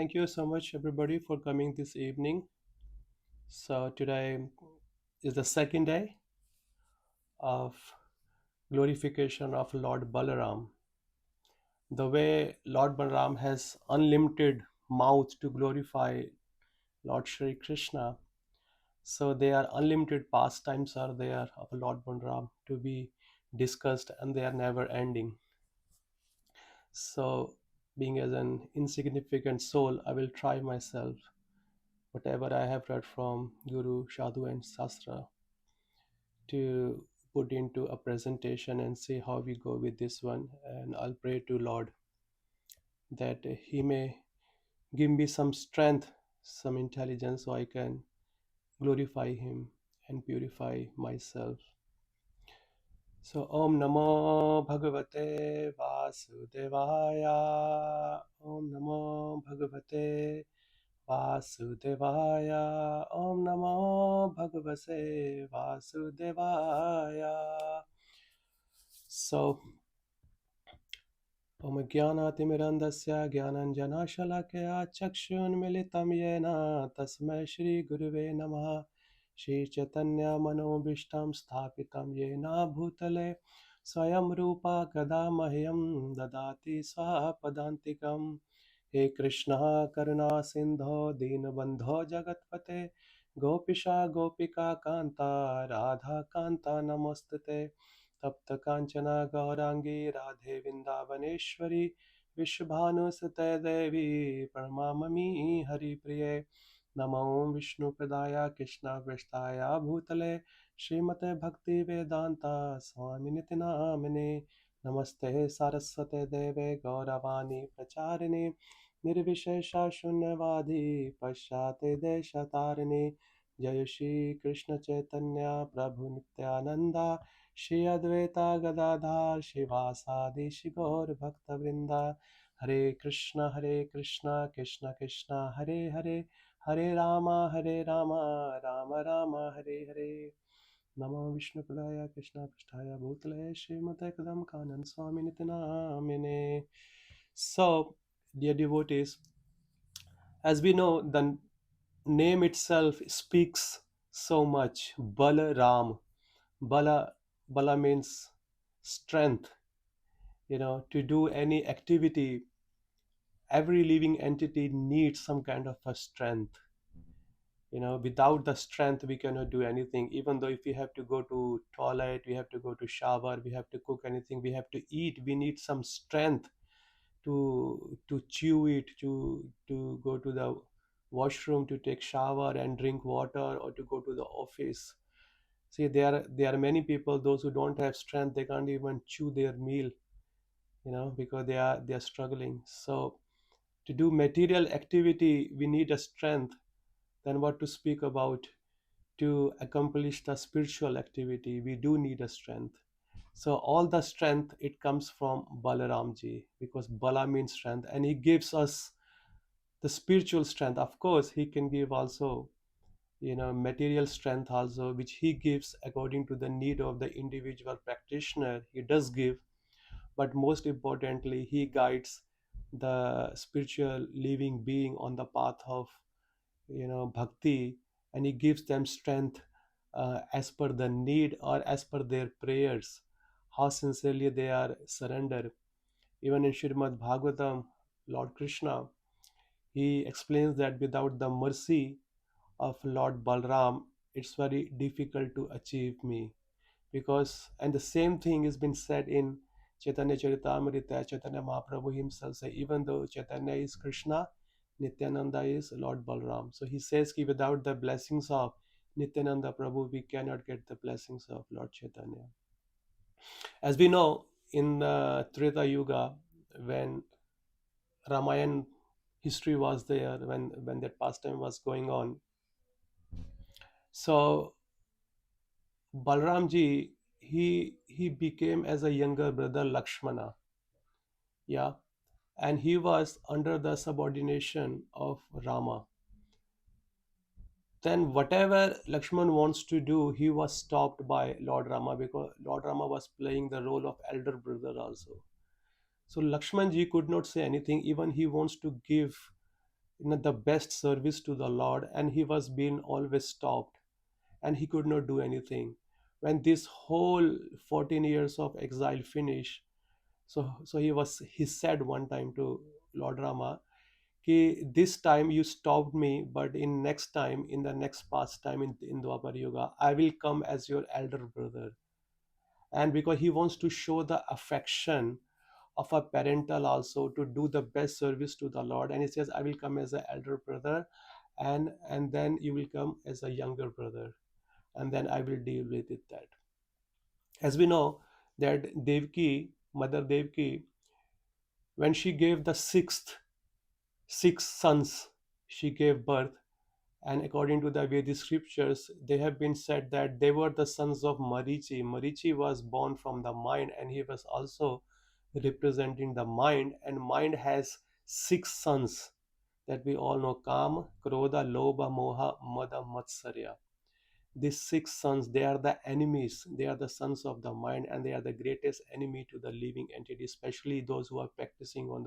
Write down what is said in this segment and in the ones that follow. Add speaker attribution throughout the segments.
Speaker 1: Thank you so much, everybody, for coming this evening. So, today is the second day of glorification of Lord Balaram. The way Lord Balaram has unlimited mouth to glorify Lord Shri Krishna, so there are unlimited pastimes are there of Lord Balaram to be discussed, and they are never ending. So, being as an insignificant soul, I will try myself whatever I have read from Guru, Sadhu, and Sastra to put into a presentation and see how we go with this one. And I'll pray to Lord that He may give me some strength, some intelligence, so I can glorify Him and purify myself. So, Om Namo Bhagavate Vasudevaya. Om Namo Bhagavate Vasudevaya. Om Namo Bhagavate Vasudevaya. So, Om Jnanatimirandasya Jnananjanashalakaya Chakshunmilitam Yena Tasmai Shri Guruve Namaha. Shri Chaitanya Manobishtam Sthapitam Yena Bhutale Swayam Rupa Kadamahyam Dadati Swapadantikam. He Krishna Karuna Sindho Deenabandho Jagatpate Gopisha Gopika Kanta Radha Kanta Namostate तप्त कांचना गौरांगी राधे वृंदावनेश्वरी विश्वभानुसुते देवी प्रणमामि हरिप्रिये नमो विष्णुपदाय कृष्णपृष्ठाय भूतले श्रीमते भक्ति वेदांता स्वामिनिति नामिने नमस्ते सारस्वते देवे गौरवाणी प्रचारिणे निर्विशेषा शून्यवादी पश्चाते देशतारिणे जय श्री कृष्ण चैतन्य प्रभु नित्यानंदा श्री अद्वैता गदाधार शिवासादि गौर भक्त वृंदा हरे कृष्ण कृष्ण कृष्ण हरे हरे हरे रामा राम राम हरे हरे नमो विष्णुपदाय कृष्ण पृष्ठाय भूतले श्रीमते कदम कानन स्वामी नित्य नामिने. So, dear devotees, as we know, the name itself speaks so much. Balaram. Bala, Bala means strength. To do any activity, every living entity needs some kind of a strength. Without the strength, we cannot do anything. Even though if we have to go to toilet, we have to go to shower, we have to cook anything, we have to eat, we need some strength to chew it, to go to the washroom, to take shower and drink water, or to go to the office. See, there are many people, those who don't have strength, they can't even chew their meal, because they are struggling. So to do material activity, we need a strength. Then what to speak about to accomplish the spiritual activity? We do need a strength. So all the strength, it comes from Balaramji, because Bala means strength, and he gives us the spiritual strength. Of course, he can give also material strength also, which he gives according to the need of the individual practitioner. He does give, but most importantly, he guides the spiritual living being on the path of bhakti, and he gives them strength as per the need, or as per their prayers, how sincerely they are surrendered. Even in Srimad Bhagavatam, Lord Krishna, he explains that without the mercy of Lord Balram, it's very difficult to achieve me. Because, and the same thing has been said in Chaitanya Charitamrita. Chaitanya Mahaprabhu himself say, even though Chaitanya is Krishna, Nityananda is Lord Balram. So he says that without the blessings of Nityananda Prabhu, we cannot get the blessings of Lord Chaitanya. As we know, in the Treta Yuga, when Ramayan history was there, when that pastime was going on, so Balramji, he became as a younger brother Lakshmana, yeah, and he was under the subordination of Rama. Then whatever Lakshman wants to do, he was stopped by Lord Rama, because Lord Rama was playing the role of elder brother also. So Lakshmanji could not say anything. Even he wants to give the best service to the Lord, and he was being always stopped, and he could not do anything. When this whole 14 years of exile finished, he said one time to Lord Rama, कि this time you stopped me, but in next time, in the next past time in Dwapar Yuga, I will come as your elder brother. And because he wants to show the affection of a parental also to do the best service to the Lord, and he says, I will come as an elder brother, and then you will come as a younger brother, and then I will deal with it. That, as we know, that Devki, Mother Devki, when she gave the six sons, she gave birth, and according to the Vedic scriptures, they have been said that they were the sons of Marichi. Marichi was born from the mind, and he was also representing the mind, and mind has six sons that we all know: Kam, Krodha, Lobha, Moha, Mada, Matsarya. These six sons, they are the enemies. They are the sons of the mind, and they are the greatest enemy to the living entity, especially those who are practicing on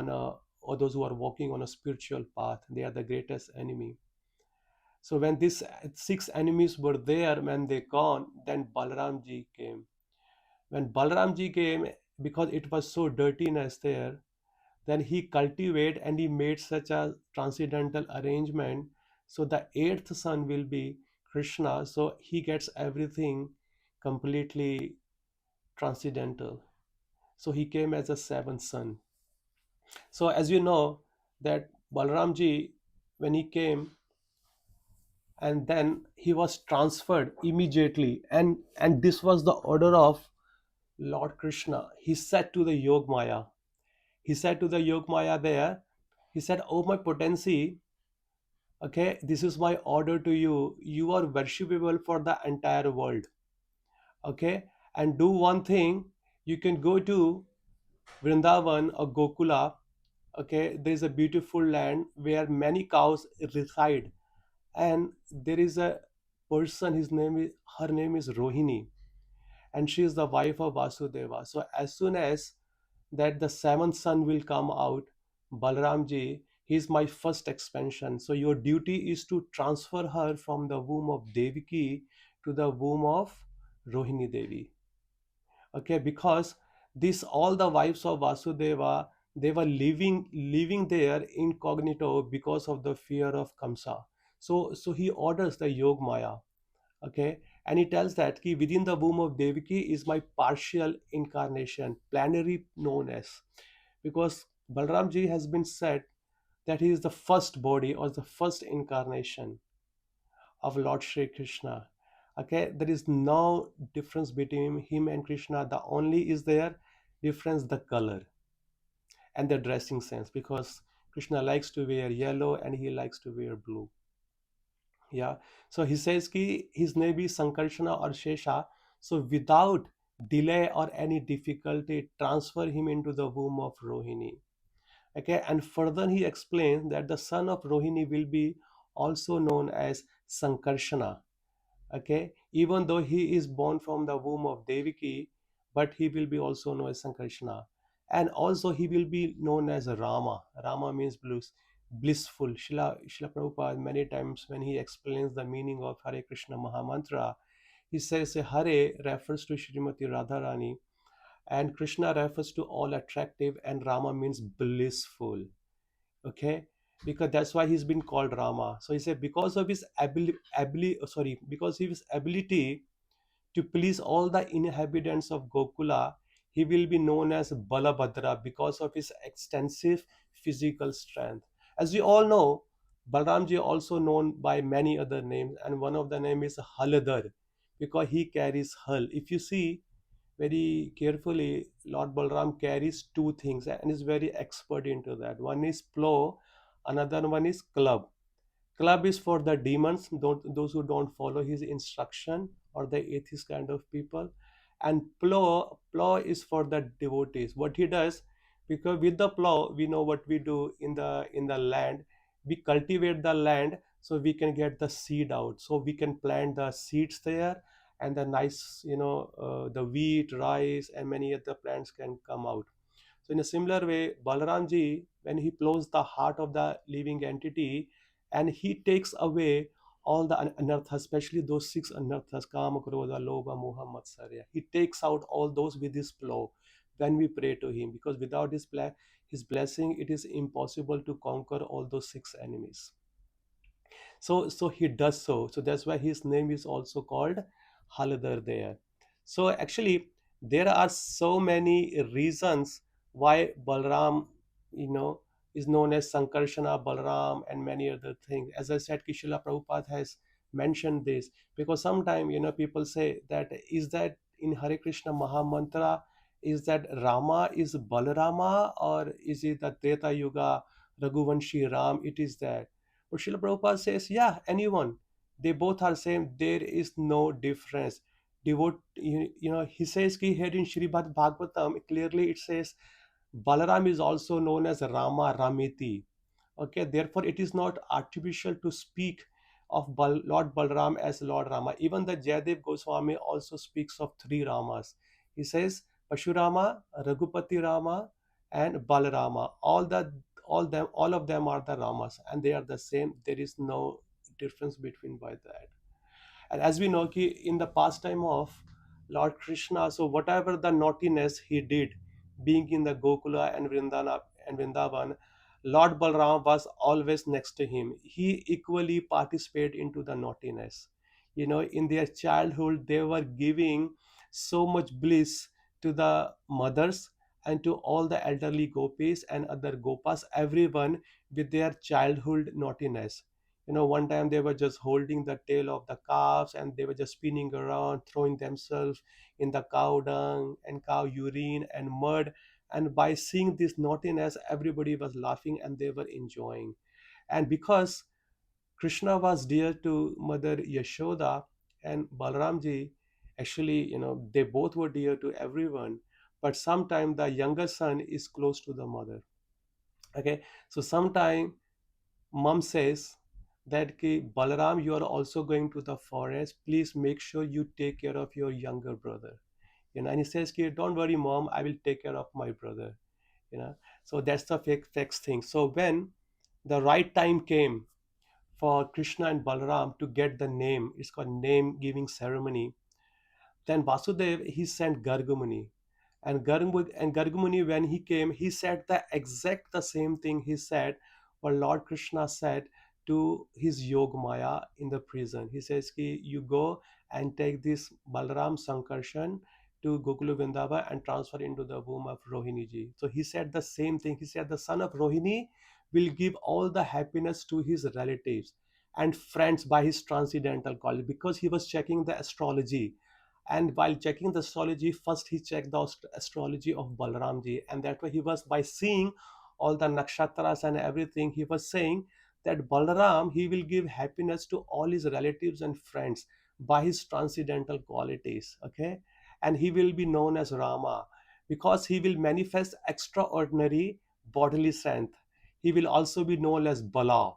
Speaker 1: a or those who are walking on a spiritual path. They are the greatest enemy. So when these six enemies were there, when they gone, then Balaramji came. When Balaramji came, because it was so dirtiness there, then he cultivated and he made such a transcendental arrangement. So the eighth son will be Krishna. So he gets everything completely transcendental. So he came as a seventh son. So as you know, that Balaramji, when he came, and then he was transferred immediately, and this was the order of Lord Krishna. He said to the Yogmaya, he said to the Yogmaya there, he said, oh my potency, okay, this is my order to you. You are worshipable for the entire world. Okay, and do one thing, you can go to Vrindavan or Gokula. Okay, there is a beautiful land where many cows reside, and there is a person, his name is her name is Rohini, and she is the wife of Vasudeva. So as soon as that the seventh son will come out, Balramji, he is my first expansion. So your duty is to transfer her from the womb of Devaki to the womb of Rohini Devi. Okay, because this all the wives of Vasudeva, they were living there incognito because of the fear of Kamsa. So he orders the Yog Maya. Okay, and he tells that ki within the womb of Devaki is my partial incarnation, plenary known as, because Balramji has been said that he is the first body or the first incarnation of Lord Shri Krishna. Okay, there is no difference between him and Krishna. The only is there difference the color and the dressing sense, because Krishna likes to wear yellow and he likes to wear blue. Yeah. So he says ki his name is Sankarshana or Shesha. So without delay or any difficulty, transfer him into the womb of Rohini. Okay. And further he explains that the son of Rohini will be also known as Sankarshana. Okay, even though he is born from the womb of Devaki, but he will be also known as Sankarshana, and also he will be known as Rama. Rama means blissful. Shila Prabhupada many times when he explains the meaning of Hare Krishna Mahamantra, he says Hare refers to Srimati Radharani, and Krishna refers to all attractive, and Rama means blissful. Okay, because that's why he's been called Rama. So he said because of his because of his ability to please all the inhabitants of Gokula, he will be known as Balabhadra because of his extensive physical strength. As we all know, Balramji also known by many other names, and one of the name is Haladar because he carries hull. If you see very carefully, Lord Balram carries two things and is very expert into that. One is plow, another one is club. Club is for the demons, those who don't follow his instruction or the atheist kind of people, and plow is for the devotees. What he does, because with the plow we know what we do in the land, we cultivate the land so we can get the seed out, so we can plant the seeds there, and the nice the wheat, rice, and many other plants can come out. So in a similar way, Balaramji, when he blows the heart of the living entity, and he takes away all the anarthas, especially those six anarthas, kama, krodha, lobha, moha, matsarya. He takes out all those with his plow when we pray to him, because without his blessing, it is impossible to conquer all those six enemies. So he does so that's why his name is also called Haladar there. So actually there are so many reasons why Balram, you know is known as Sankarshana Balaram, and many other things. As I said, Kishila Prabhupada has mentioned this, because sometimes people say that, is that in Hare Krishna Mahamantra, is that Rama is Balarama, or is it the Treta Yuga Raghuvanshi Ram? It is that. But Srila Prabhupada says, yeah, anyone. They both are same. There is no difference. He says ki here in Srimad Bhagavatam, clearly it says Balaram is also known as Rama Ramiti. Okay, therefore it is not artificial to speak of Lord Balaram as Lord Rama. Even the Jayadev Goswami also speaks of three Ramas. He says Pashurama, Raghupati Rama, and Balarama. All of them are the Ramas, and they are the same. There is no difference between by that. And as we know, in the pastime of Lord Krishna, so whatever the naughtiness he did, being in the Gokula and Vrindavan, Lord Balram was always next to him. He equally participated into the naughtiness. In their childhood, they were giving so much bliss to the mothers and to all the elderly gopis and other gopas, everyone with their childhood naughtiness. One time they were just holding the tail of the calves, and they were just spinning around, throwing themselves in the cow dung and cow urine and mud. And by seeing this naughtiness, everybody was laughing and they were enjoying. And because Krishna was dear to Mother Yashoda, and Balramji, actually, they both were dear to everyone. But sometimes the younger son is close to the mother. Okay, so sometime mom says that ki, Balaram, you are also going to the forest. Please make sure you take care of your younger brother. And he says, ki, don't worry, mom, I will take care of my brother. You know, so that's the fixed thing. So when the right time came for Krishna and Balaram to get the name, it's called name giving ceremony. Then Vasudev, he sent Gargamuni. And Gargamuni, when he came, he said the same thing he said, what Lord Krishna said to his Yog Maya in the prison. He says, ki, you go and take this Balaram Sankarshan to Gokula Vrindavan and transfer into the womb of Rohini ji. So he said the same thing. He said the son of Rohini will give all the happiness to his relatives and friends by his transcendental quality, because he was checking the astrology. And while checking the astrology, first he checked the astrology of Balramji, and that way he was, by seeing all the nakshatras and everything, he was saying that Balaram, he will give happiness to all his relatives and friends by his transcendental qualities. Okay, and he will be known as Rama because he will manifest extraordinary bodily strength. He will also be known as Bala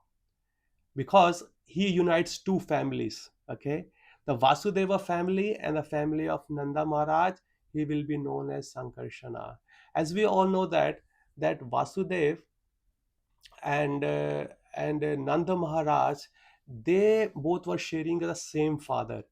Speaker 1: because he unites two families. Okay, the Vasudeva family and the family of Nanda Maharaj, he will be known as Sankarshana. As we all know that Vasudev and Nanda Maharaj, they both were sharing the same father.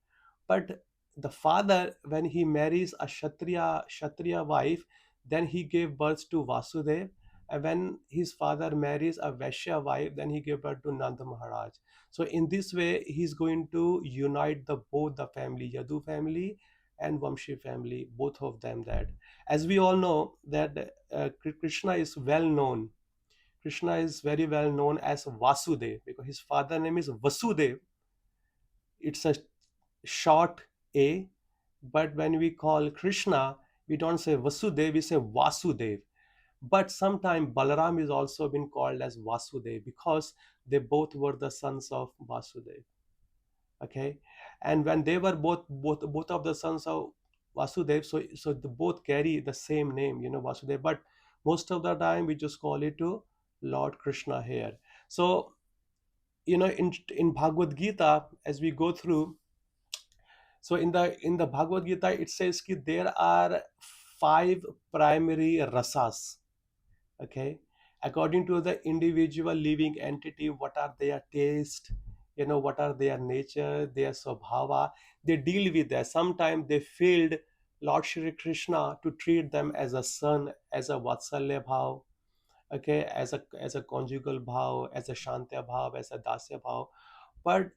Speaker 1: But the father, when he marries a Kshatriya wife, then he gave birth to Vasudev. And when his father marries a Vaishya wife, then he gave birth to Nanda Maharaj. So in this way, he's going to unite both the family, Yadu family and Vamshi family, both of them. That, as we all know, that Krishna is well known. Krishna is very well known as Vasudev because his father name is Vasudev. It's a short A, but when we call Krishna, we don't say Vasudev, we say Vasudev. But sometimes Balaram is also been called as Vasudev because they both were the sons of Vasudev. Okay, and when they were both of the sons of Vasudev, so they both carry the same name, Vasudev. But most of the time we just call it to Lord Krishna here. So in Bhagavad Gita, as we go through, so in the Bhagavad Gita, it says that there are five primary rasas. Okay, according to the individual living entity, what are their taste, what are their nature, their swabhava, they deal with that. Sometimes they failed Lord Shri Krishna to treat them as a son, as a vatsalya bhav, okay, as a conjugal bhav, as a shantya bhav, as a dasya bhav. But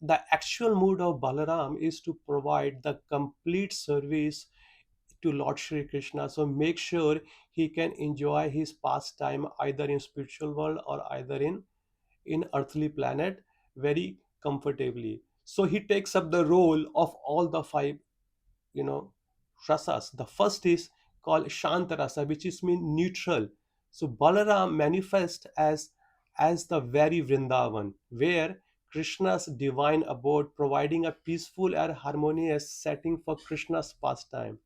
Speaker 1: the actual mood of Balaram is to provide the complete service to Lord Shri Krishna. So make sure he can enjoy his pastime either in spiritual world or either in earthly planet very comfortably. So he takes up the role of all the five, you know, rasas. The first is called Shanta rasa, which is mean neutral. So Balaram manifests as the very Vrindavan, where Krishna's divine abode, providing a peaceful and harmonious setting for Krishna's pastime.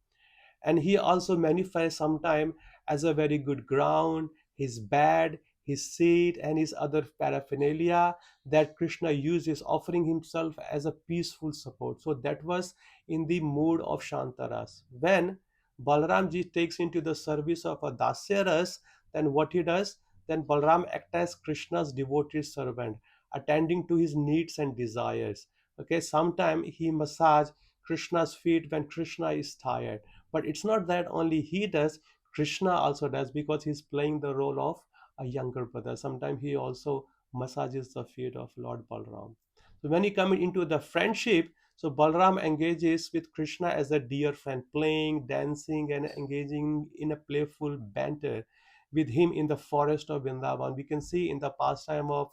Speaker 1: And he also manifests sometime as a very good ground, his bed, his seat, and his other paraphernalia that Krishna uses, offering himself as a peaceful support. So that was in the mood of Shantaras. When Balramji takes into the service of a Dasyaras, then what he does, then Balram acts as Krishna's devoted servant, attending to his needs and desires. Okay, sometimes he massage Krishna's feet when Krishna is tired. But it's not that only he does, Krishna also does, because he's playing the role of a younger brother. Sometimes he also massages the feet of Lord Balram. So when he comes into the friendship, so Balram engages with Krishna as a dear friend, playing, dancing, and engaging in a playful banter with him in the forest of Vrindavan. We can see in the pastime of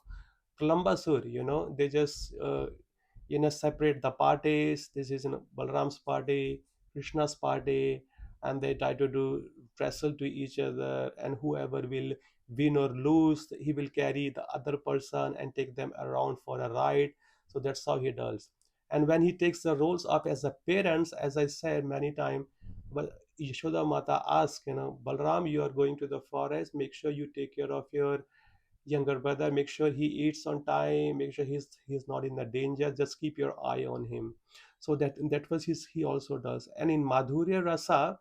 Speaker 1: Kalambasur, they just separate the parties. This is Balram's party, Krishna's party, and they try to do wrestle to each other, and whoever will win or lose, he will carry the other person and take them around for a ride. So that's how he does. And when he takes the roles up as a parents, as I said many times, well, Yashoda Mata asks, Balram, you are going to the forest, make sure you take care of your younger brother, make sure he eats on time, make sure he's not in the danger, just keep your eye on him. So that was his, he also does. And in Madhurya Rasa,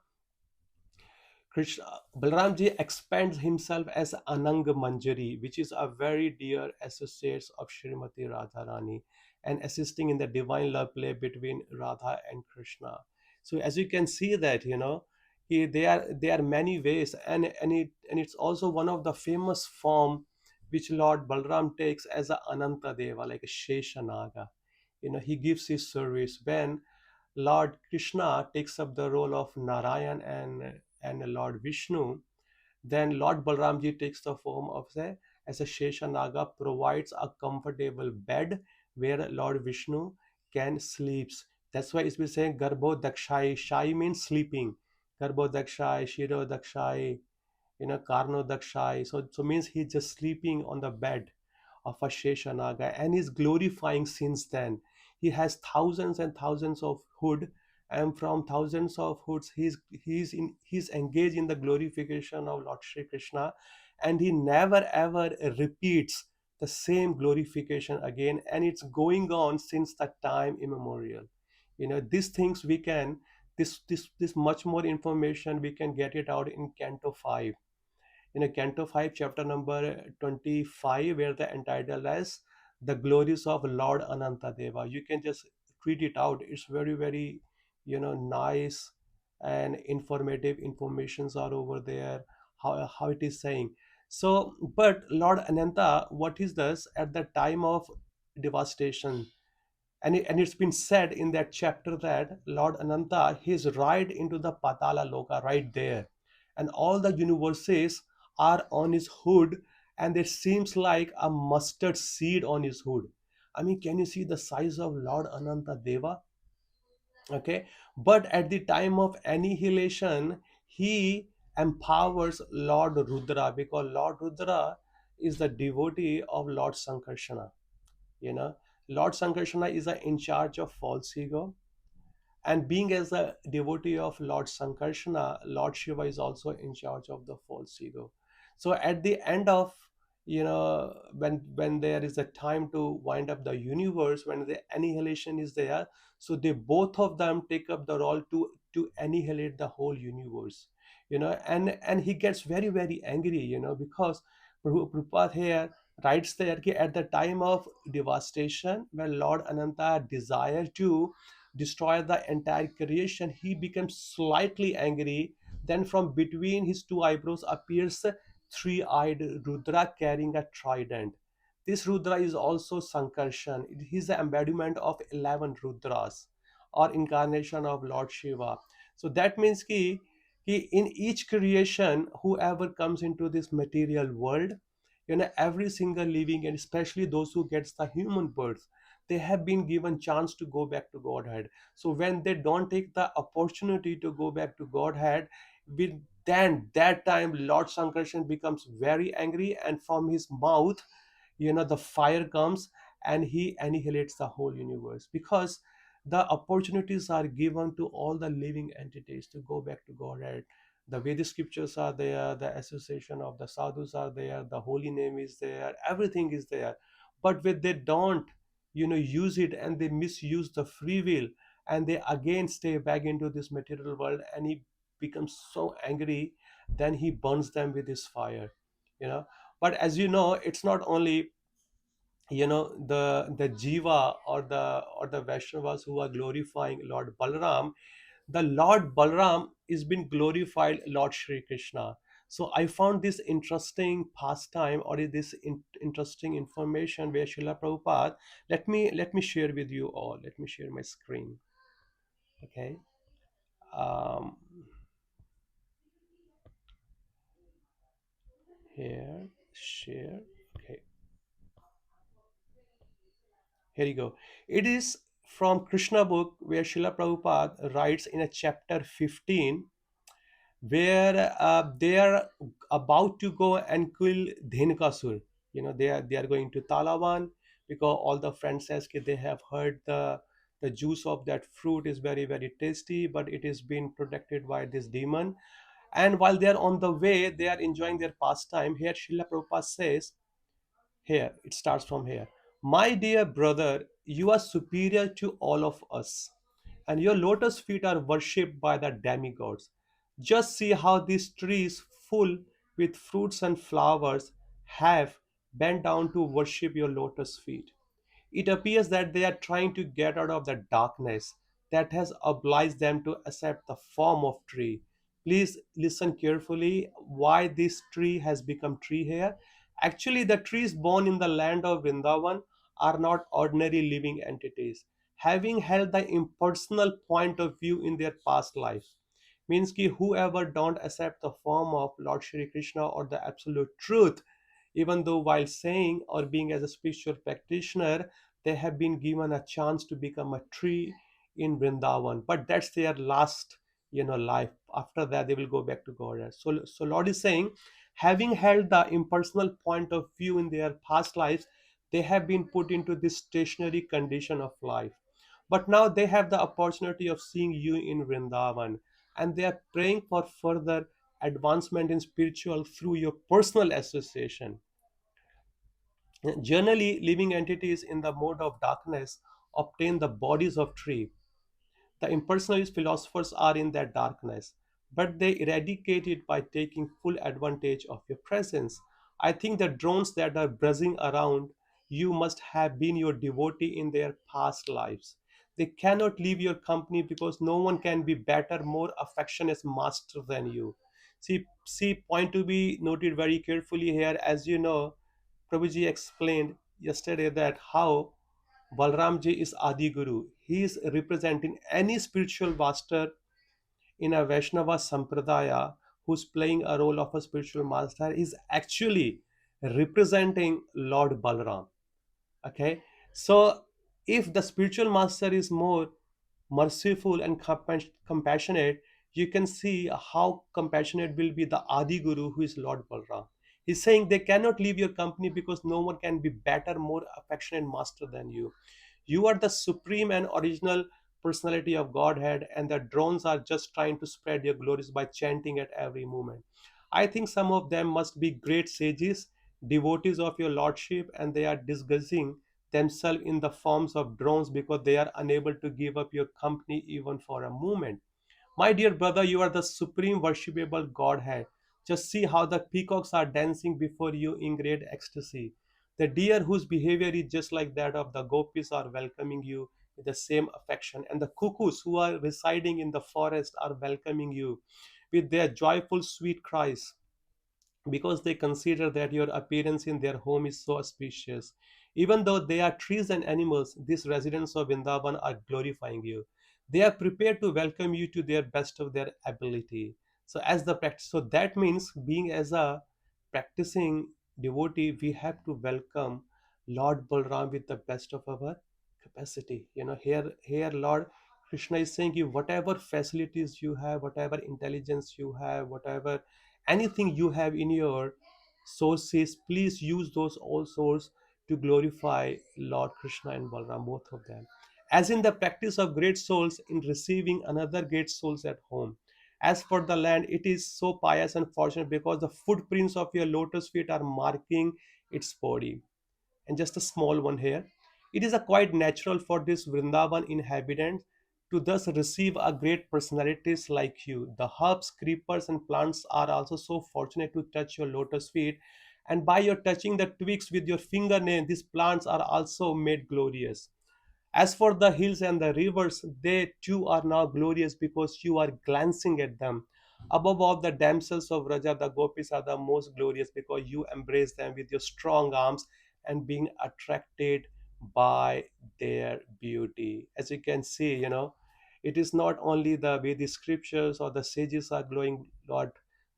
Speaker 1: Krishna, Balramji expands himself as Anang Manjari, which is a very dear associate of Srimati Radharani, and assisting in the divine love play between Radha and Krishna. So as you can see that, there are many ways, and it's also one of the famous form which Lord Balram takes as a Ananta Deva, like a Sheshanaga. He gives his service when Lord Krishna takes up the role of Narayan and Lord Vishnu. Then Lord Balramji takes the form of as a Sheshanaga, provides a comfortable bed where Lord Vishnu can sleeps. That's why it's been saying Garbho Dakshai. Shai means sleeping. Garbho Dakshai, Shiro Dakshai, Karno Dakshai. So means he's just sleeping on the bed of a Sheshanaga, and is glorifying since then. He has thousands and thousands of hood, and from thousands of hoods, he's engaged in the glorification of Lord Shri Krishna, and he never ever repeats the same glorification again, and it's going on since that time immemorial. These things we can this much more information we can get it out in Canto 5, Canto 5, chapter number 25, where the entitled as The Glories of Lord Anantadeva. You can just read it out. It's very, very, nice and informative informations are over there, how it is saying. So, but Lord Ananta, what is this at the time of devastation? And it's been said in that chapter that Lord Ananta, his ride into the Patala Loka right there, and all the universes are on his hood, and it seems like a mustard seed on his hood. I mean, can you see the size of Lord Ananta Deva? Okay, but at the time of annihilation, he empowers Lord Rudra, because Lord Rudra is the devotee of Lord Sankarsana. you know Lord Sankarsana is in charge of false ego, and being as a devotee of Lord Sankarsana, Lord Shiva is also in charge of the false ego. So at the end of, when there is a time to wind up the universe, when the annihilation is there, so they both of them take up the role to annihilate the whole universe. and he gets very very angry, because Prabhupada here writes there कि at the time of devastation, when Lord Ananta desired to destroy the entire creation, he becomes slightly angry. Then from between his two eyebrows appears a three-eyed Rudra carrying a trident. This Rudra is also Sankarshan. It is the embodiment of 11 Rudras, or incarnation of Lord Shiva. So that means in each creation, whoever comes into this material world, every single living, and especially those who gets the human birth, they have been given chance to go back to Godhead. So when they don't take the opportunity to go back to Godhead, with then that time Lord Sankarshan becomes very angry, and from his mouth, the fire comes, and he annihilates the whole universe, because the opportunities are given to all the living entities to go back to Godhead. The Vedic scriptures are there, the association of the sadhus are there, the holy name is there, everything is there. But when they don't, use it, and they misuse the free will, and they again stay back into this material world, and he becomes so angry, then he burns them with his fire. you know but as you know, it's not only the jiva, or the Vaishnavas who are glorifying Lord Balaram. The Lord Balaram is been glorified Lord Shri Krishna. So I found this interesting pastime, or this interesting information where Srila Prabhupada, let me share with you all. Let me share my screen. Okay. um Here, share. Okay, here you go. It is from Krishna book, where Srila Prabhupada writes in a chapter 15, where they are about to go and kill Dhenukasur. They are going to Talavan, because all the friends says that they have heard the juice of that fruit is very very tasty, but it is being protected by this demon. And while they are on the way, they are enjoying their pastime. Here Srila Prabhupada says, here, it starts from here. My dear brother, you are superior to all of us, and your lotus feet are worshipped by the demigods. Just see how these trees, full with fruits and flowers, have bent down to worship your lotus feet. It appears that they are trying to get out of the darkness that has obliged them to accept the form of tree. Please listen carefully why this tree has become tree here. Actually, the trees born in the land of Vrindavan are not ordinary living entities, having held the impersonal point of view in their past lives. Means ki whoever don't accept the form of Lord Shri Krishna or the absolute truth, even though while saying or being as a spiritual practitioner, they have been given a chance to become a tree in Vrindavan, but that's their last life. After that they will go back to God. So Lord is saying, having held the impersonal point of view in their past lives, they have been put into this stationary condition of life. But now they have the opportunity of seeing you in Vrindavan, and they are praying for further advancement in spiritual through your personal association. Generally, living entities in the mode of darkness obtain the bodies of tree. The impersonalist philosophers are in that darkness, but they eradicate it by taking full advantage of your presence. I think the drones that are buzzing around you must have been your devotee in their past lives. They cannot leave your company because no one can be better, more affectionate master than you. See, point to be noted very carefully here. As you know, Prabhuji explained yesterday that how Balramji is Adi Guru. He is representing any spiritual master in a Vaishnava Sampradaya who's playing a role of a spiritual master is actually representing Lord Balaram. Okay, so if the spiritual master is more merciful and compassionate, you can see how compassionate will be the Adi Guru, who is Lord Balram. He's saying they cannot leave your company because no one can be better, more affectionate master than you. You are the supreme and original personality of Godhead, and the drones are just trying to spread your glories by chanting at every moment. I think some of them must be great sages, devotees of your lordship, and they are disguising themselves in the forms of drones because they are unable to give up your company even for a moment. My dear brother, you are the supreme worshipable Godhead. Just see how the peacocks are dancing before you in great ecstasy. The deer, whose behavior is just like that of the gopis, are welcoming you with the same affection. And the cuckoos, who are residing in the forest, are welcoming you with their joyful, sweet cries, because they consider that your appearance in their home is so auspicious. Even though they are trees and animals, these residents of Vrindavan are glorifying you. They are prepared to welcome you to their best of their ability. So, as the practice, so that means being as a practicing devotee, we have to welcome Lord Balram with the best of our capacity. Here, Lord Krishna is saying you whatever facilities you have, whatever intelligence you have, whatever anything you have in your sources, please use those all sources to glorify Lord Krishna and Balaram, both of them. As in the practice of great souls in receiving another great souls at home. As for the land, it is so pious and fortunate because the footprints of your lotus feet are marking its body. And just a small one here. It is a quite natural for this Vrindavan inhabitants to thus receive a great personalities like you. The herbs, creepers, and plants are also so fortunate to touch your lotus feet, and by your touching the twigs with your fingernail, these plants are also made glorious. As for the hills and the rivers, they too are now glorious because you are glancing at them. Above all, the damsels of Raja, the gopis, are the most glorious because you embrace them with your strong arms and being attracted by their beauty. As you can see, it is not only the way the scriptures or the sages are glowing Lord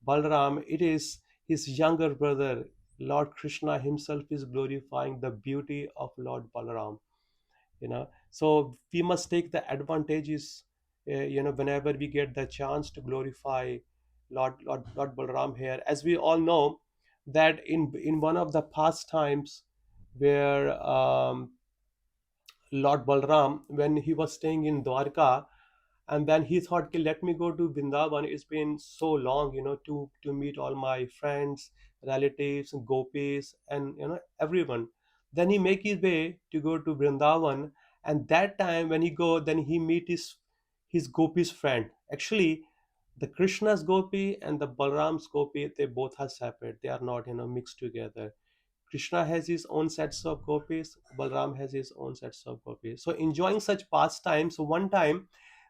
Speaker 1: Balaram, it is his younger brother, Lord Krishna himself, is glorifying the beauty of Lord Balaram. So we must take the advantages, whenever we get the chance to glorify Lord Balaram here. As we all know that in one of the pastimes where Lord Balram, when he was staying in Dwarka, and then he thought, "Okay, let me go to Vrindavan. It's been so long, to meet all my friends, relatives, gopis, and everyone." Then he make his way to go to Vrindavan, and that time when he go, then he meet his gopis friend. Actually, the Krishna's gopi and the Balram's gopi, they both are separate. They are not mixed together. Krishna has his own sets of gopis, Balram has his own sets of gopis. So enjoying such pastimes, so one time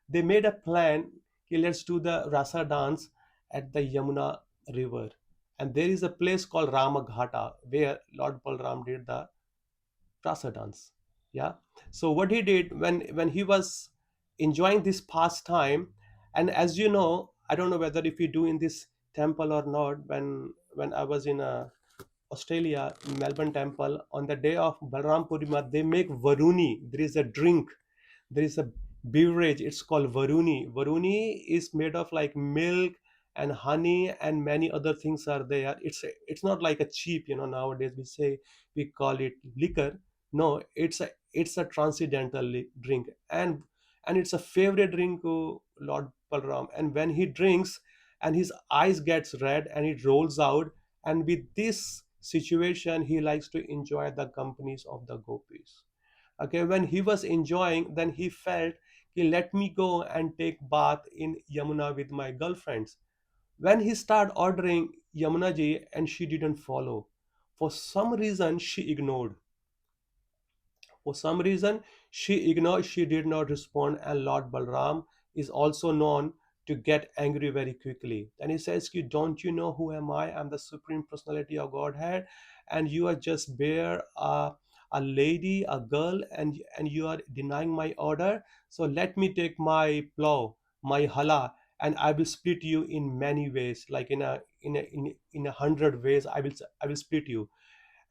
Speaker 1: they made a plan, okay, let's do the rasa dance at the Yamuna river. And there is a place called Ramaghata where Lord Balram did the rasa dance. Yeah. So what he did when he was enjoying this pastime, and as you know, I don't know whether if you do in this temple or not, when I was in Australia, Melbourne temple, on the day of Balaram Purnima, they make Varuni. There is a drink, there is a beverage, it's called Varuni is made of like milk and honey and many other things are there. It's not like a cheap, nowadays we say we call it liquor. No, it's a transcendental drink, and it's a favorite drink to Lord Balram. And when he drinks and his eyes gets red and it rolls out, and with this situation he likes to enjoy the companies of the gopis. Okay, when he was enjoying, then he felt, he let me go and take bath in Yamuna with my girlfriends. When he started ordering Yamuna ji, and she didn't follow, for some reason she ignored. For some reason, she did not respond, and Lord Balram is also known to get angry very quickly. Then he says, Don't you know who am I? I'm the Supreme Personality of Godhead, and you are just bare a lady, a girl, and you are denying my order. So let me take my plow, my hala, and I will split you in many ways, like in 100 ways. I will split you.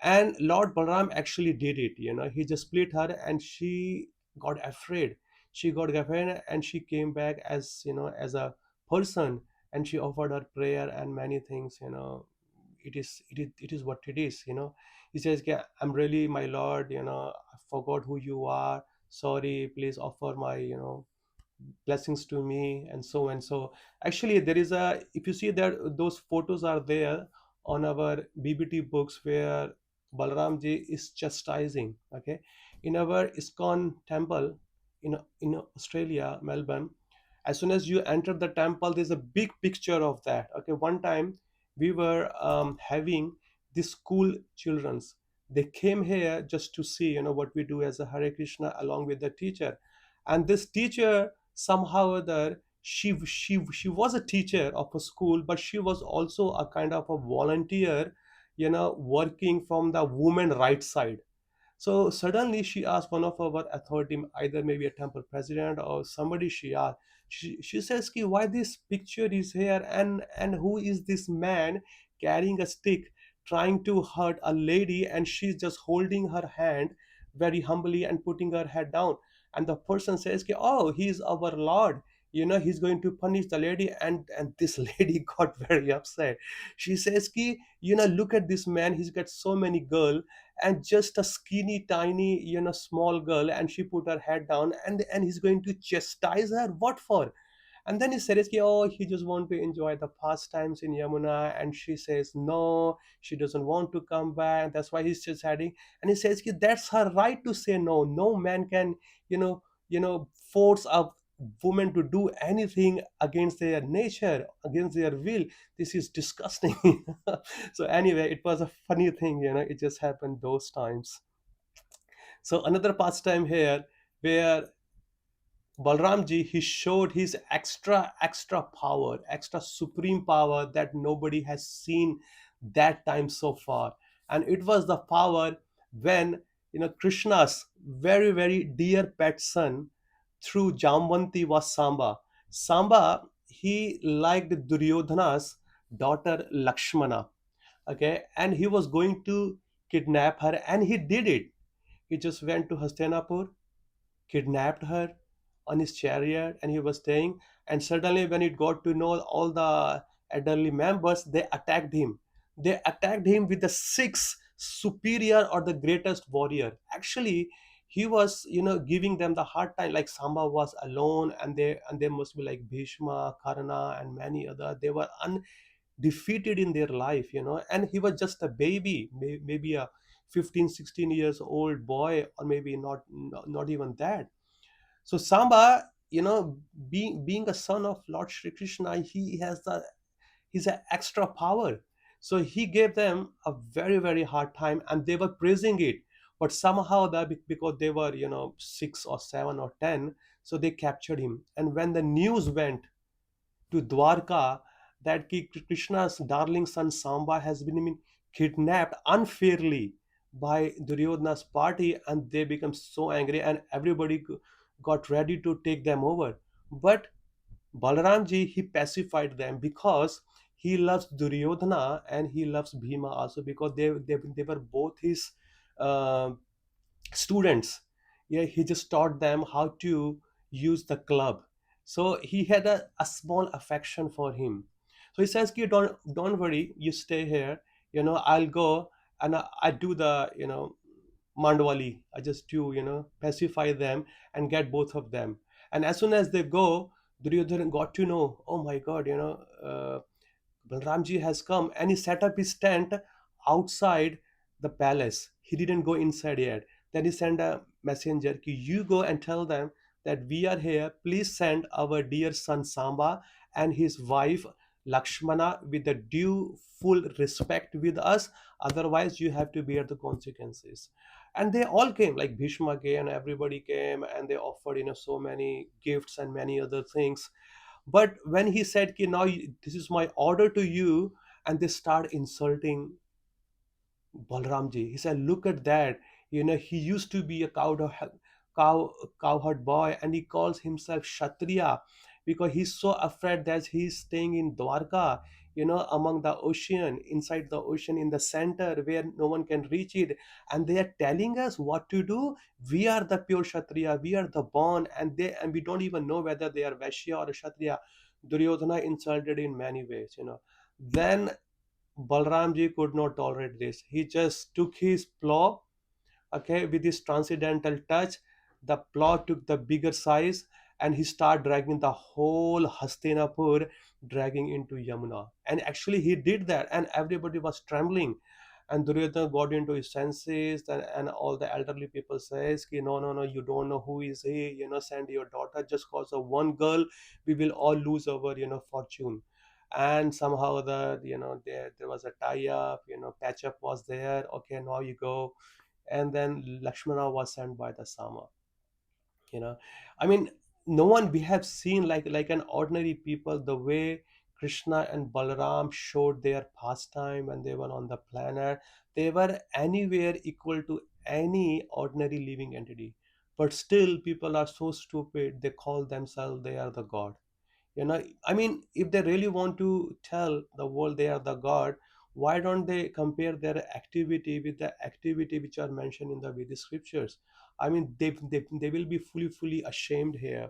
Speaker 1: And Lord Balaram actually did it. He just split her, and she got afraid. She got afraid, and she came back as as a person, and she offered her prayer and many things. It is what it is. He says, "Yeah, I'm really my Lord. I forgot who you are. Sorry, please offer my blessings to me," and so. Actually, there is a, if you see that those photos are there on our BBT books where Balaram ji is chastising. Okay, in our ISKCON temple in Australia, Melbourne, As soon as you enter the temple, there's a big picture of that. Okay, one time we were having the school children's, they came here just to see, what we do as a Hare Krishna along with the teacher. And this teacher, somehow or other, she was a teacher of a school, but she was also a kind of a volunteer, working from the women right side. So suddenly she asked one of our authority, either maybe a temple president or somebody, she asked, she says, Ki, why this picture is here, and who is this man carrying a stick trying to hurt a lady, and she's just holding her hand very humbly and putting her head down. And the person says, Ki, oh, he's our Lord. He's going to punish the lady, and this lady got very upset. She says, Ki, look at this man, he's got so many girls and just a skinny tiny small girl, and she put her head down, and he's going to chastise her, what for? And then he says, "Ki, oh, he just want to enjoy the pastimes in Yamuna." And she says, no, she doesn't want to come back. That's why he's just heading. And he says, Ki, that's her right to say no. No man can, force a woman to do anything against their nature, against their will. This is disgusting. So anyway, it was a funny thing. It just happened those times. So another pastime here, where Balramji, he showed his extra power, extra supreme power that nobody has seen that time so far. And it was the power when, Krishna's very dear pet son through Jambanti was Samba. Samba, he liked Duryodhana's daughter Lakshmana. Okay, and he was going to kidnap her, and he did it. He just went to Hastinapur, kidnapped her on his chariot, and he was staying. And suddenly when it got to know all the elderly members, they attacked him. They attacked him with the six superior or the greatest warrior. Actually, he was, giving them the hard time. Like Samba was alone, and they must be like Bhishma, Karna, and many other. They were undefeated in their life, and he was just a baby, maybe a 15, 16 years old boy, or maybe not even that. So Samba, being a son of Lord Shri Krishna, he has he's an extra power. So he gave them a very hard time, and they were praising it. But somehow that, because they were, 6 or 7 or 10, so they captured him. And when the news went to Dwarka that Krishna's darling son Samba has been kidnapped unfairly by Duryodhana's party, and they become so angry, and everybody got ready to take them over. But Balaramji, he pacified them, because he loves Duryodhana and he loves Bhima also, because they were both his uh, students. Yeah, he just taught them how to use the club. So he had a small affection for him. So he says, "Ki, don't worry, you stay here. I'll go, and I do the, mandwali. I just do, pacify them and get both of them." And as soon as they go, Duryodhana got to know, oh my God, Balramji has come, and he set up his tent outside the palace. He didn't go inside yet. Then he sent a messenger, "Ki, you go and tell them that we are here. Please send our dear son Samba and his wife Lakshmana with the due full respect with us. Otherwise, you have to bear the consequences." And they all came, like Bhishma came, and everybody came, and they offered, so many gifts and many other things. But when he said, Ki, now this is my order to you, and they start insulting Balramji. He said, look at that. He used to be a cow, cowherd boy, and he calls himself Kshatriya because he's so afraid that he's staying in Dwarka, among the ocean, inside the ocean, in the center where no one can reach it. And they are telling us what to do. We are the pure Kshatriya, we are the born, and we don't even know whether they are Vaishya or Kshatriya. Duryodhana insulted in many ways. Then Balramji could not tolerate this. He just took his plow, okay, with his transcendental touch. The plow took the bigger size, and he started dragging the whole Hastinapur, dragging into Yamuna. And actually, he did that, and everybody was trembling. And Duryodhana got into his senses, and all the elderly people says, Ki, no, no, no, you don't know who is he, send your daughter. Just cause of one girl, we will all lose our, fortune. And somehow there was a tie-up, patch up was there. Okay, now you go. And then Lakshmana was sent by the Sama. you know I mean, no one we have seen like an ordinary people, the way Krishna and Balaram showed their pastime when they were on the planet. They were anywhere equal to any ordinary living entity, but still people are so stupid, they call themselves they are the god. I mean, if they really want to tell the world they are the god, why don't they compare their activity with the activity which are mentioned in the Vedic scriptures? I mean, they will be fully ashamed here.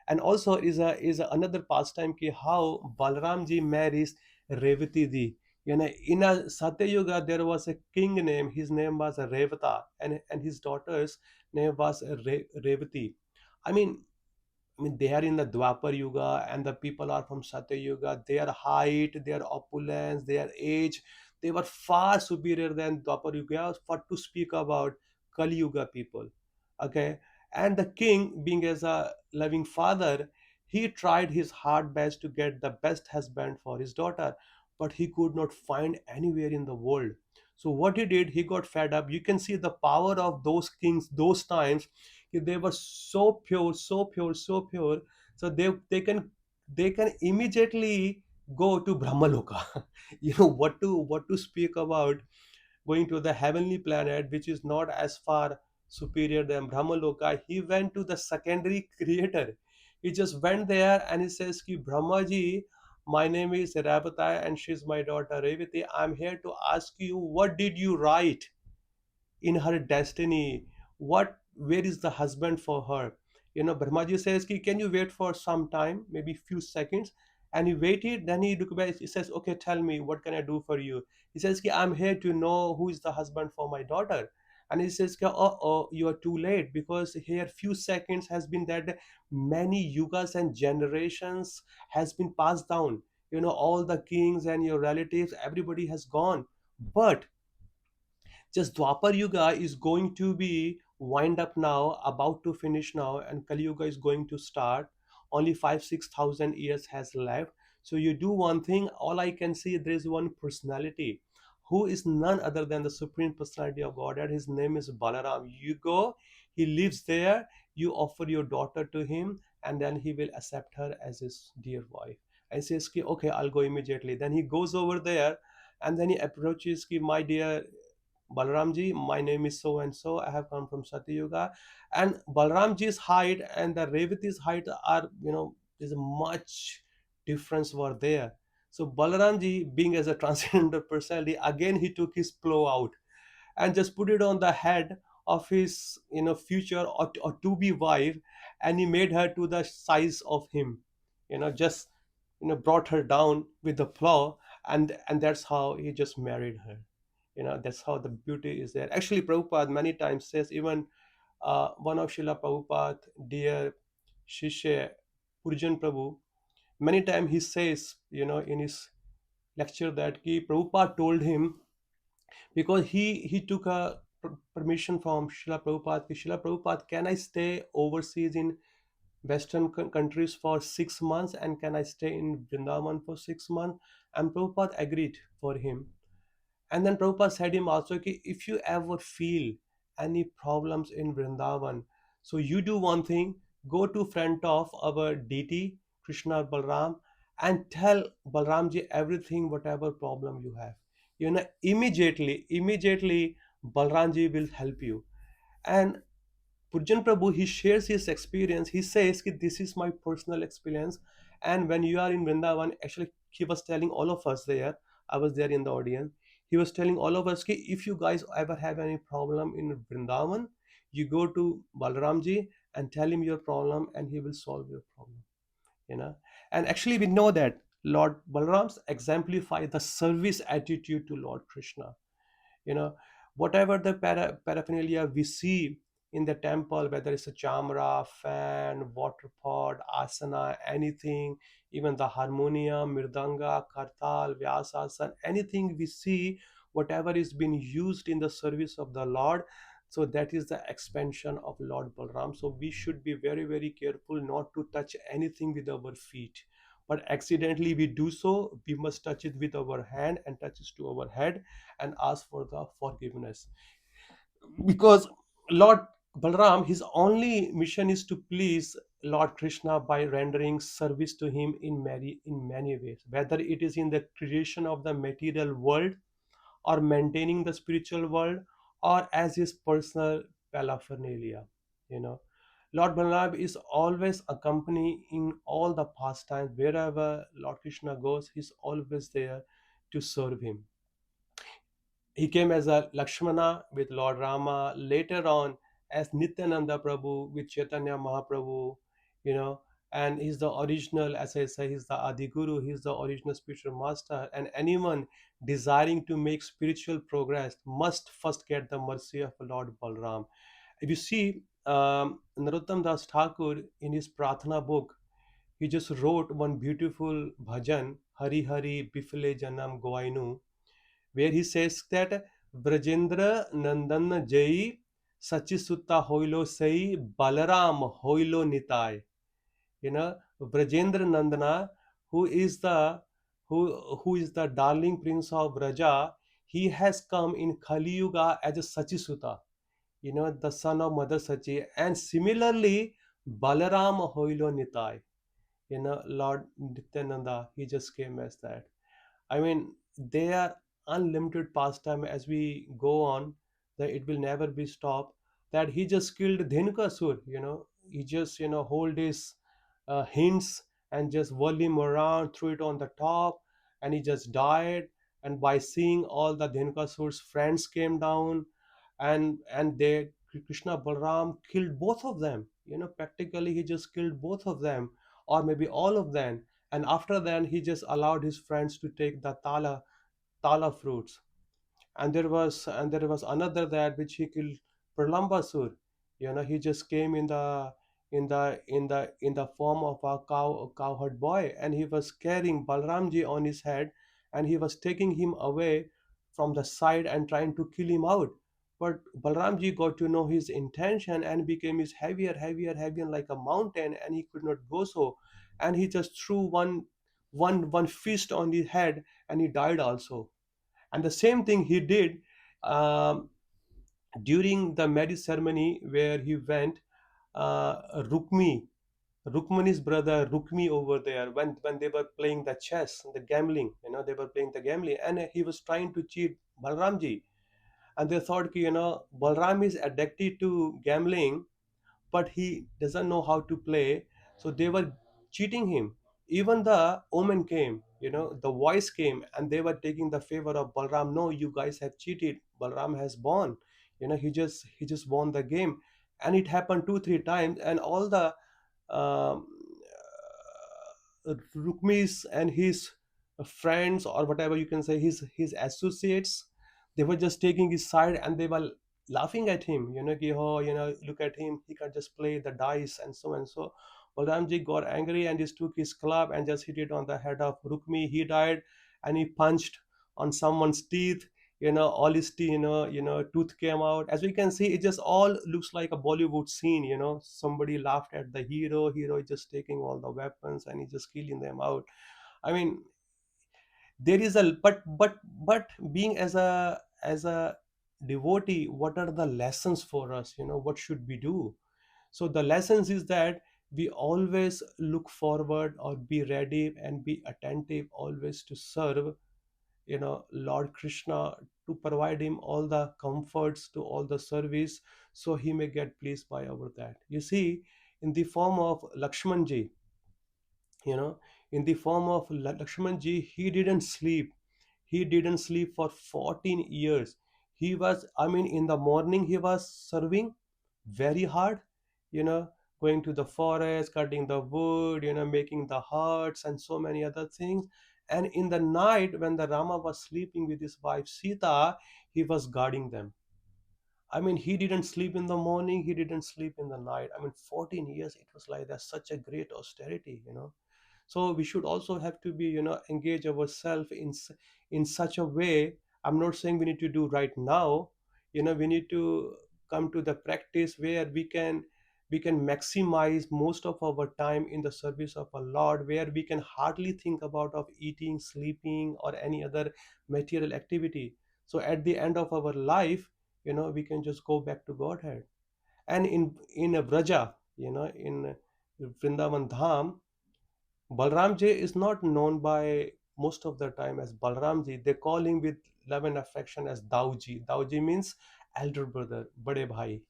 Speaker 1: And also is another pastime ki how Balram ji marries Revati ji. In a Satya Yuga there was a king name, his name was Revata, and his daughter's name was Revati. I mean, they are in the Dwapar Yuga, and the people are from Satya Yuga. Their height, their opulence, their age, they were far superior than Dwapar Yuga, for to speak about Kali Yuga people. Okay, and the king, being as a loving father, he tried his hard best to get the best husband for his daughter, but he could not find anywhere in the world. So what he did, he got fed up. You can see the power of those kings those times. They were so pure, so pure, so pure. So they can immediately go to Brahmaloka. What to speak about going to the heavenly planet, which is not as far superior than Brahmaloka. He went to the secondary creator. He just went there and he says, Ki Brahmaji, my name is Rabatai and she's my daughter Revati. I'm here to ask you, what did you write in her destiny? Where is the husband for her? Brahmaji says, Ki, can you wait for some time, maybe few seconds? And he waited. Then he looked back, he says, okay, tell me, what can I do for you? He says, Ki, I'm here to know who is the husband for my daughter. And he says, Ki, oh, you are too late, because here few seconds has been that many yugas and generations has been passed down. All the kings and your relatives, everybody has gone. But just Dwapar Yuga is going to be wind up now, about to finish now, and Kali Yuga is going to start. Only 5-6 thousand years has left. So you do one thing. All I can see, there is one personality who is none other than the supreme personality of God, and his name is Balaram. You go, he lives there. You offer your daughter to him, and then he will accept her as his dear wife. And says, "Ki, okay, I'll go immediately." Then he goes over there, and then he approaches, Ki, my dear Balramji, my name is so and so. I have come from Satyuga, and Balramji's height and the Revati's height are, there's a much difference were there. So Balaramji, being as a transgender personality, again he took his plow out and just put it on the head of his, future or to be wife, and he made her to the size of him. Just brought her down with the plow, and that's how he just married her. That's how the beauty is there. Actually, Prabhupada many times says, even one of Srila Prabhupada dear Shishya Purjan Prabhu, many times he says, in his lecture, that ki Prabhupada told him, because he took a permission from Srila Prabhupada, ki, Srila Prabhupada, can I stay overseas in Western countries for 6 months, and can I stay in Vrindavan for 6 months? And Prabhupada agreed for him. And then Prabhupada said him also, ki, if you ever feel any problems in Vrindavan, so you do one thing, go to front of our deity, Krishna Balram, and tell Balramji everything, whatever problem you have. Immediately Balramji will help you. And Purjan Prabhu, he shares his experience. He says, ki, this is my personal experience. And when you are in Vrindavan, actually, he was telling all of us there, I was there in the audience. He was telling all of us, ki, if you guys ever have any problem in Vrindavan, you go to Balaramji and tell him your problem, and he will solve your problem. You know, and actually, we know that Lord Balarams exemplify the service attitude to Lord Krishna. you know Whatever the paraphernalia we see in the temple, whether it's a chamra, fan, water pot, asana, anything, even the harmonium, mirdanga, kartal, vyasasana, anything we see, whatever is being used in the service of the Lord. So that is the expansion of Lord Balaram. So we should be very, very careful not to touch anything with our feet. But accidentally we do so, we must touch it with our hand and touch it to our head and ask for the forgiveness. Because Lord Balaram, his only mission is to please Lord Krishna by rendering service to him in many ways, whether it is in the creation of the material world or maintaining the spiritual world or as his personal paraphernalia. You know, Lord Balaram is always accompanying all the pastimes. Wherever Lord Krishna goes, he's always there to serve him. He came as a Lakshmana with Lord Rama, later on as Nityananda Prabhu with Chaitanya Mahaprabhu, you know, and he's the original, as I say, he's the Adi Guru, he's the original spiritual master. And anyone desiring to make spiritual progress must first get the mercy of Lord Balram. If you see, Narottam Das Thakur in his Pratana book, he just wrote one beautiful bhajan, Hari Hari Bifle Janam Goainu, where he says that Brajendra Nandan Jai Sachisuta Hoilo Sai Balaram Hoilo Nitai. You know, Brajendra Nandana, who is the who is the darling prince of Braja, he has come in Kali Yuga as a Sachisuta, you know, the son of Mother Sachi, and similarly Balaram Hoilo Nitai, you know, Lord Nityananda, he just came as that. I mean, they are unlimited pastime as we go on, that it will never be stopped. That he just killed Dhenukasur, you know, he just, you know, hold his hints and just whirl him around, threw it on the top, and he just died. And by seeing all the Dhenukasura's friends came down, and they Krishna Balram killed both of them. You know, practically he just killed both of them, or maybe all of them. And after that he just allowed his friends to take the tala fruits. And there was another that which he killed Pralambasur. You know, he just came in the form of a cowherd boy, and he was carrying Balramji on his head, and he was taking him away from the side and trying to kill him out. But Balramji got to know his intention and became his heavier, heavier, heavier like a mountain, and he could not go so. And he just threw one fist on his head, and he died also. And the same thing he did um, during the marriage ceremony where he went, Rukmi, Rukmani's brother Rukmi over there, when they were playing the chess, the gambling, you know, they were playing the gambling, and he was trying to cheat Balramji. And they thought, you know, Balram is addicted to gambling, but he doesn't know how to play. So they were cheating him. Even the omen came, you know, the voice came, and they were taking the favor of Balram. No, you guys have cheated. Balram has won. You know, he just won the game. And it happened 2 3 times, and all the um, Rukmis and his friends, or whatever you can say, his associates, they were just taking his side, and they were laughing at him. You know, ki, oh, you know, look at him, he can just play the dice and so and so. Balramji got angry and just took his club and just hit it on the head of Rukmi. He died, and he punched on someone's teeth. You know, all his teeth, tooth came out. As we can see, it just all looks like a Bollywood scene. You know, somebody laughed at the hero is just taking all the weapons and he's just killing them out. I mean, there is a but being as a devotee, what are the lessons for us? You know, what should we do? So the lessons is that we always look forward or be ready and be attentive always to serve, you know, Lord Krishna, to provide him all the comforts, to all the service, so he may get pleased by our that. You see, in the form of Lakshmanji, you know, in the form of Lakshmanji, he didn't sleep for 14 years. He was, I mean, in the morning he was serving very hard, you know, going to the forest, cutting the wood, you know, making the huts and so many other things. And in the night, when the Rama was sleeping with his wife Sita, he was guarding them. I mean, he didn't sleep in the morning, he didn't sleep in the night. I mean, 14 years, it was like that, such a great austerity, you know. So we should also have to be, you know, engage ourselves in such a way. I'm not saying we need to do right now. We need to come to the practice where we can maximize most of our time in the service of our Lord, where we can hardly think about of eating, sleeping, or any other material activity. So at the end of our life, we can just go back to Godhead. And in a Vraja, in Vrindavan Dham, Balramji is not known by most of the time as Balramji. They call him with love and affection as Dauji. Dauji means elder brother, Bade Bhai,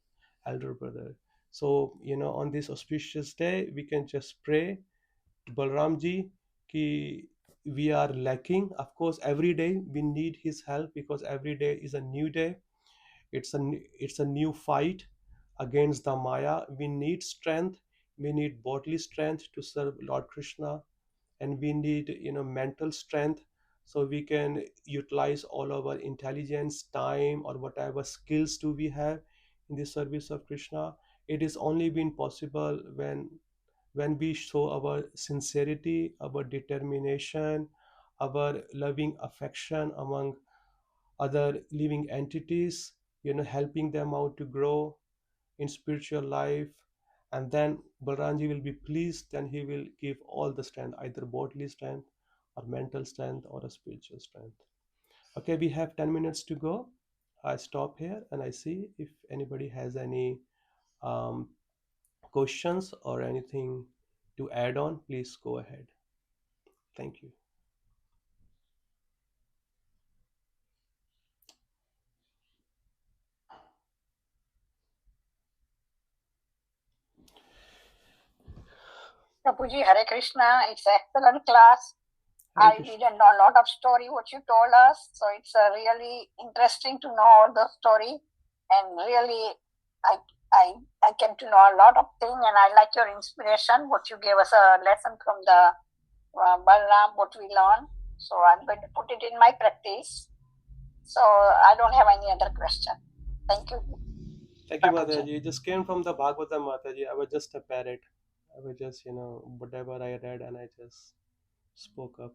Speaker 1: elder brother. So, on this auspicious day, we can just pray to Balramji ki we are lacking. Of course, every day we need his help because every day is a new day. It's a new fight against the Maya. We need strength. We need bodily strength to serve Lord Krishna, and we need mental strength so we can utilize all our intelligence, time, or whatever skills do we have in the service of Krishna. It is only been possible when we show our sincerity, our determination, our loving affection among other living entities, helping them out to grow in spiritual life. And then Balranji will be pleased and he will give all the strength, either bodily strength or mental strength or a spiritual strength. Okay, we have 10 minutes to go. I stop here and I see if anybody has any um, questions or anything to add on. Please go ahead. Thank you.
Speaker 2: Prabhuji, Hare Krishna. It's an excellent class.
Speaker 1: Hare
Speaker 2: I
Speaker 1: Krishna.
Speaker 2: didn't know a lot of story what you told us, so it's really interesting to know all the story, and really, I came to know a lot of things, and I like your inspiration. What you gave us a lesson from the Balaram, what we learned. So I'm going to put it in my practice. So I don't have any other question. Thank you.
Speaker 1: Thank you,
Speaker 2: Prabhuji.
Speaker 1: Mataji. It just came from the Bhagavatam, Mataji. I was just a parrot. I was just, whatever I read and I just spoke up.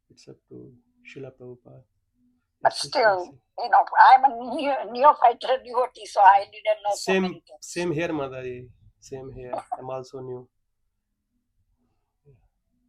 Speaker 1: It's up to Srila Prabhupada.
Speaker 2: But
Speaker 1: Yes, yes, yes,
Speaker 2: still,
Speaker 1: yes.
Speaker 2: I'm a neophyte devotee, so I didn't know so
Speaker 1: Same,
Speaker 2: many things.
Speaker 1: same here, Mataji. Same here. I'm also new.